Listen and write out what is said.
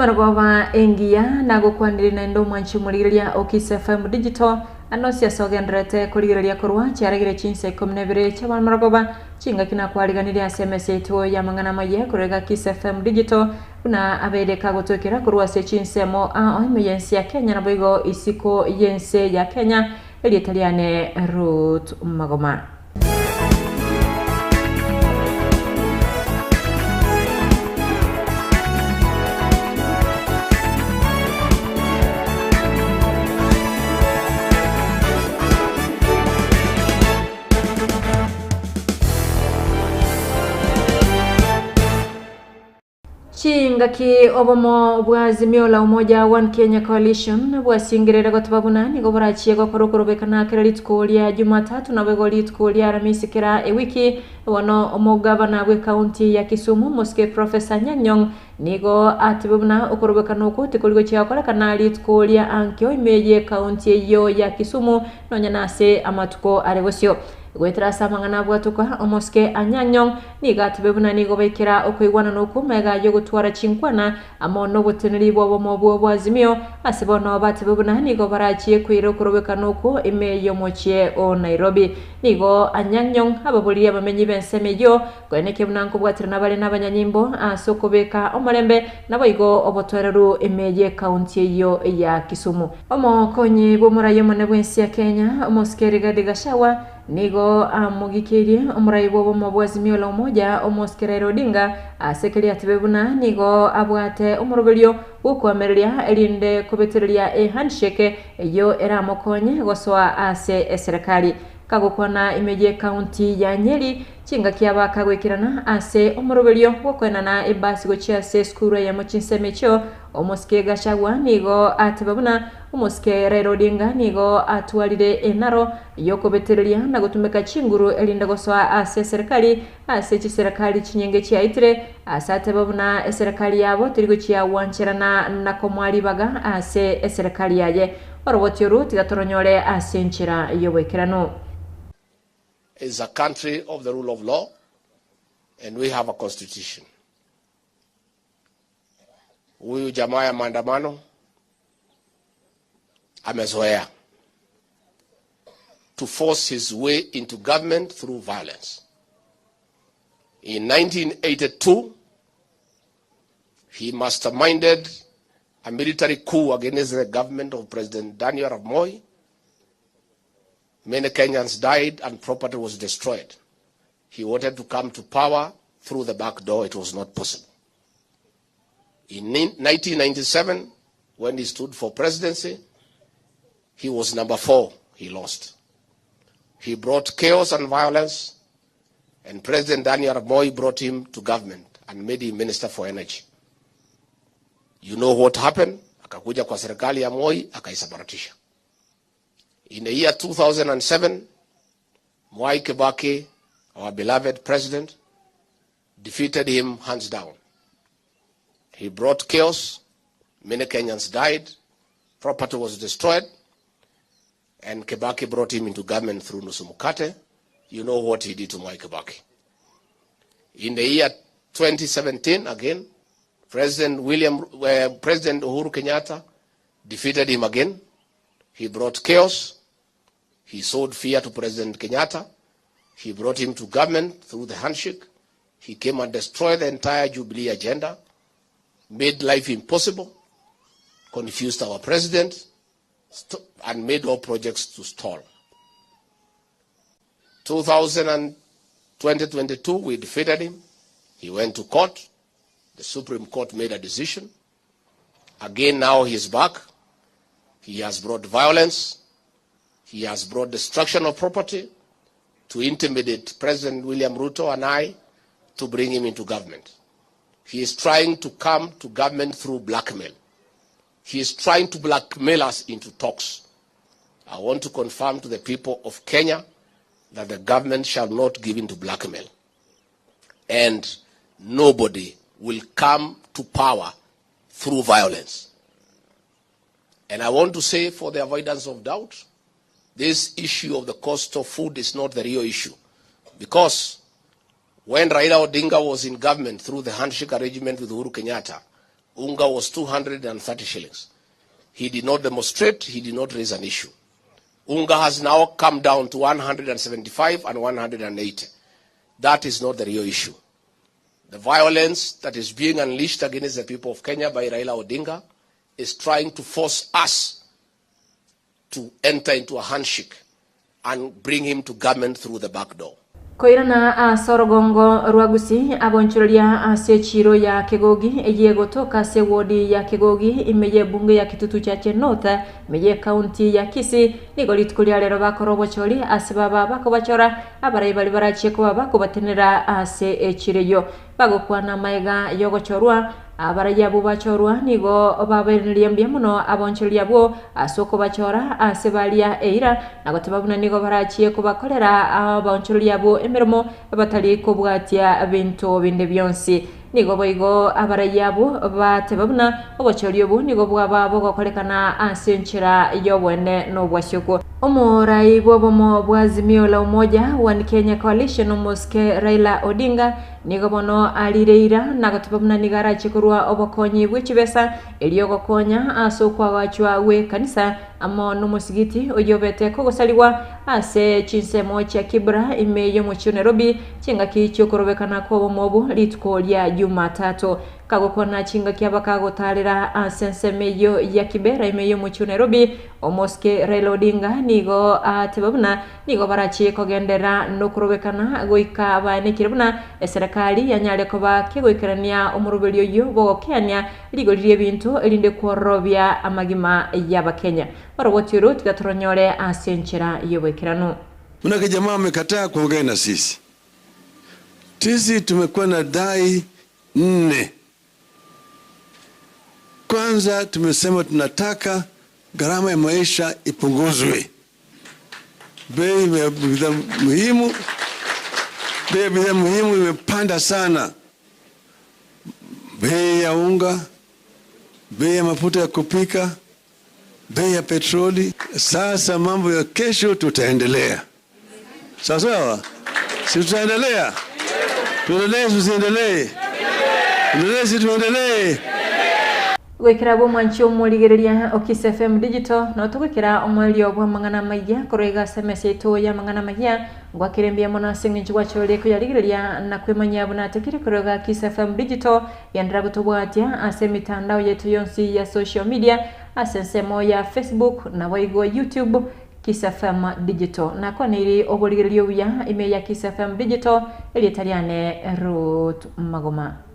Magoma engia na gukwanirina ndo mwanchimuriria KISII FM digital anosia sogendrete kurigiria kurwa cyaragire chinse komnebere cy'abantu Magoma chinga kina kwariganira SMS eto ya Amang'Ana Amayia kurega KISII FM digital una abereka gutokera kurwa se chinse mo emergency ya Kenya na boigo isiko yense ya Kenya elietaliane Ruth Magoma. Chingaki obomo bwazimio la umoja One Kenya Coalition bwasingirira gotubabunani goborachiye gokorokobekana keralitkolia Jumatatu na begolitkolia Aramisi kera ewiki wano omugabana gwe county ya Kisumu Moske Professor Nyanyong nigo atibuna okorobekana okuti kuligo cyakora kana litkolia ankyo imeje county yo ya Kisumu nonyanase amatuko arebosyo Gwetrasa Amang'Ana bwatuka omoske anyanyong nigatibebuna nigo bekera okwigwana nuko mega yo gutwara chinkwana amono buteneri bwo bomo bwazimio asibono batibebuna nigo barachiye kwiro kurobeka nuko imeyo mochie o Nairobi nigo anyanyong ababuli abamenyi bensemeyo kweneke bunanko bwatirana bale n'abanyanyimbo asokobeka omorembe naboigo obotwereru imeje county yo ya Kisumu omo konyi bomurayo mone bwensi ya Kenya omoske Rigathi Gachagua nigo amugikirie omuraibo bomo bwazimio la umoja omoskera Odinga asekeli atibebuna nigo abwate omurubelio ukwamereria elinde kubetereria handshake yo era mokonye goswa ase serikali kagokwana imeje county ya Nyeri chinga kiaba kagwekirana ase omurubelio wokwenana basi gochia se skuru ya mochinsemecho omoske Gachagua nigo atibebuna omoske Odinga nigo atwalire enaro yokobetereria na gutumeka chinguru elinda goswa ase serikali ase chiserikali chinyenge chiaitire asate babuna serikali yabo tirigo chia wancherana na komwali baga ase serikali yaje orobotyo Ruth gatoronyore ase nchira yobekerano. Is a country of the rule of law, and we have a constitution. Huyu jamaa ya maandamano amezoea to force his way into government through violence. In 1982, he masterminded a military coup against the government of President Daniel Arap Moi. Many Kenyans died and property was destroyed. He wanted to come to power through the back door. It was not possible. In 1997, when he stood for presidency, he was number 4. He lost. He brought chaos and violence, and President Daniel Arap Moi brought him to government and made him Minister for Energy. You know what happened? Akakuja kwa serikali ya Moi, akaisabaratisha. In the year 2007, Mwai Kibaki, our beloved president, defeated him hands down. He brought chaos, many Kenyans died, property was destroyed, and Kibaki brought him into government through Nusu Mukate. You know what he did to Mwai Kibaki. In the year 2017, again, President Uhuru Kenyatta defeated him again. He brought chaos. He sowed fear to President Kenyatta. He brought him to government through the handshake. He came and destroyed the entire Jubilee agenda, made life impossible, confused our president, and made all projects to stall. 2022, we defeated him. He went to court. The Supreme Court made a decision. Again, now he's back. He has brought violence. He has brought destruction of property to intimidate President William Ruto and I to bring him into government. He is trying to come to government through blackmail. He is trying to blackmail us into talks. I want to confirm to the people of Kenya that the government shall not give in to blackmail. And nobody will come to power through violence. And I want to say, for the avoidance of doubt, this issue of the cost of food is not the real issue. Because when Raila Odinga was in government through the handshake arrangement with Uhuru Kenyatta, Unga was 230 shillings. He did not demonstrate, he did not raise an issue. Unga has now come down to 175 and 180. That is not the real issue. The violence that is being unleashed against the people of Kenya by Raila Odinga is trying to force us to enter into a handshake and bring him to government through the back door. Koirana a Sorogongo Rwagusi abonchuria a sechiro ya Kegogi eyego toka se wodi ya Kegogi imeye bunge ya Kitutu Chache North imeye county ya KISII nigolit kulia lero bakorobo choli asibaba bako bachora abarai bali barachiye ko bako batenera a se echireyo bagokwana maiga yogo chorwa abaraya bu bachorwa nigo baberiliambia muno abonchuria bwo asoko bachora asebalia eira nagotebabuna nigo barachiye ko bakolera abonchuria bwo emeremo batali kubwatia bintu binde byonsi nigo boigo abaraya bwo batebabuna obochorio bwo nigo bwaba bogokolekana asenchira yobwene no bwashoko omorai bobomo bwazimio la umoja wa Kenya Coalition Moske Raila Odinga nigo bono alireira nagotebabuna nigara chikurwa obokonyi bwechibesa eliyogokonya asokwa wachwa we kanisa amo numusigiti oyobete kogosaliwa ase chinsemo cha Kibra imeyo mu Nairobi chinga kicho korobekana ko bomobu litko lya Jumatatu kagokona chinga kyabakagotalira asensemeyo ya Kibera imeyo mu Nairobi omoske Raila Odinga nigo atebabuna nigo barachi kogendera no korobekana goika bane kirabuna serikali yanyale ko bakegoikerania omurubelyo yo bogokenya ligo lye bintu elinde korobya amagima y'Abakenya baroboti Ruth gatoronyore asenchera yobekirano. Muna jamaa amekataa kuongea na sisi. Sisi tumekuwa na dai 4. Kwanza tumesema tunataka gharama ya maisha ipunguzwe. Bei ya bidhaa muhimu imepanda sana. Bei ya unga, bei ya mafuta ya kupika, bei ya petroli. Sasa mambo ya kesho tutaendelea. Sawa? Si tutaendelea? Tuendelee, tusiendelee? Tuendelee. Gwekera bo mwancho murigereria KISII FM digital no tugwekera omwelio bwa Amang'ana Amayia korega SMS eto ya Amang'ana Amayia ngwakirembia mona singinji gwachole ko yarigereria na kwemanya buna tekire korega KISII FM digital yandira gutobwatia ase mitandao yetu yonsi ya social media asensemo ya Facebook na waigo YouTube KISII FM digital na koniri oboligererio ya ime ya KISII FM digital elitaliane Ruth Magoma.